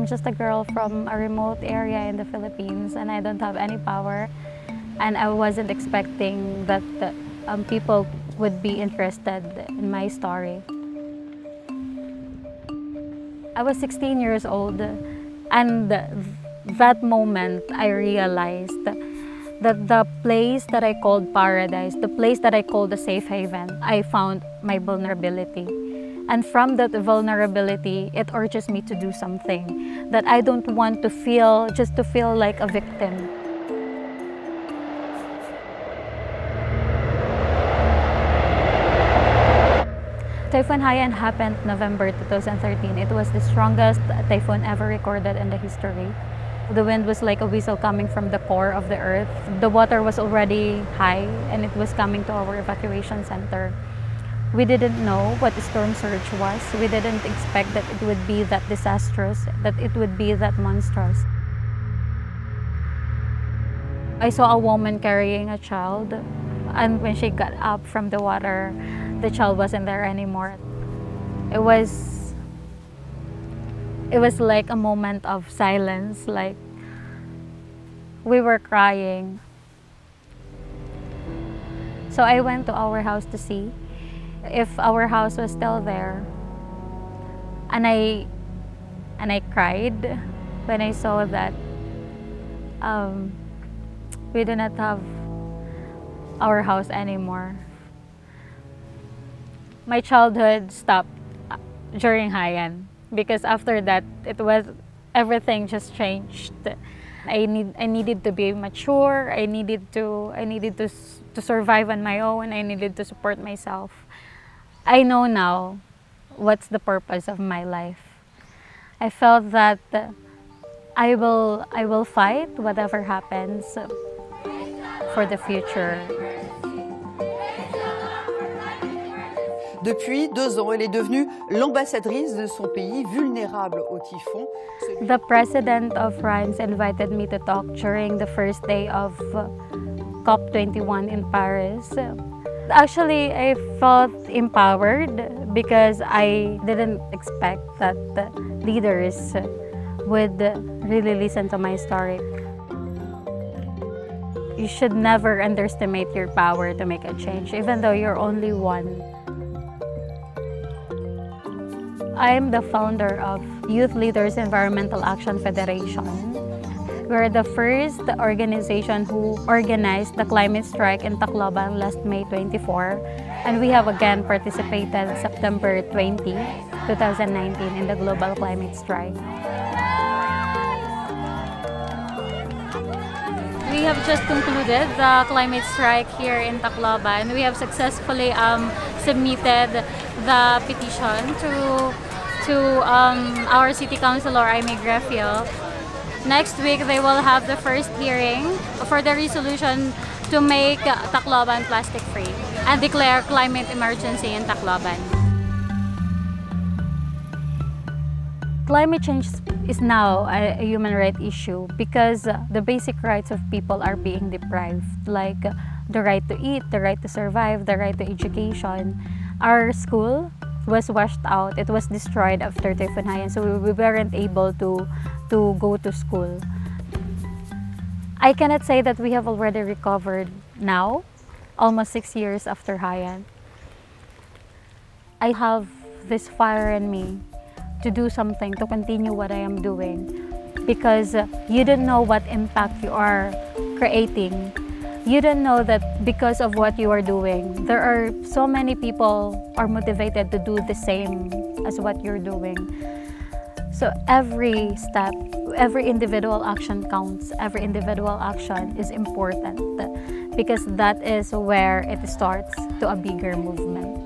just a girl from a remote area in the Philippines, and I don't have any power. And I wasn't expecting that people would be interested in my story. I was 16 years old, and that moment I realized that the place that I called paradise, the place that I called a safe haven, I found my vulnerability. And from that vulnerability, it urges me to do something that I don't want to feel, just to feel like a victim. Typhoon Haiyan happened November 2013. It was the strongest typhoon ever recorded in the history. The wind was like a whistle coming from the core of the earth. The water was already high and it was coming to our evacuation center. We didn't know what the storm surge was. We didn't expect that it would be that disastrous, that it would be that monstrous. I saw a woman carrying a child, and when she got up from the water, the child wasn't there anymore. It was like a moment of silence, like we were crying. So I went to our house to see if our house was still there, and I cried when I saw that we do not have our house anymore. My childhood stopped during Haiyan because after that everything just changed. I needed to be mature. I needed to survive on my own. I needed to support myself. I know now what's the purpose of my life. I felt that I will fight whatever happens for the future. Depuis 2 ans, elle est devenue l'ambassadrice de son pays, vulnérable au typhon. The president of France invited me to talk during the first day of COP21 in Paris. Actually, I felt empowered because I didn't expect that the leaders would really listen to my story. You should never underestimate your power to make a change, even though you're only one. I'm the founder of Youth Leaders Environmental Action Federation. We're the first organization who organized the climate strike in Tacloban last May 24, and we have again participated September 20, 2019 in the global climate strike. We have just concluded the climate strike here in Tacloban. We have successfully submitted the petition to our City Councilor, Aimee Grefio. Next week, they will have the first hearing for the resolution to make Tacloban plastic-free and declare climate emergency in Tacloban. Climate change is now a human rights issue because the basic rights of people are being deprived, like the right to eat, the right to survive, the right to education. Our school was washed out. It was destroyed after Typhoon Haiyan, so we weren't able to go to school. I cannot say that we have already recovered now, almost 6 years after Haiyan. I have this fire in me to do something, to continue what I am doing, because you don't know what impact you are creating. You don't know that because of what you are doing, there are so many people are motivated to do the same as what you're doing. So every step, every individual action counts. Every individual action is important because that is where it starts to a bigger movement.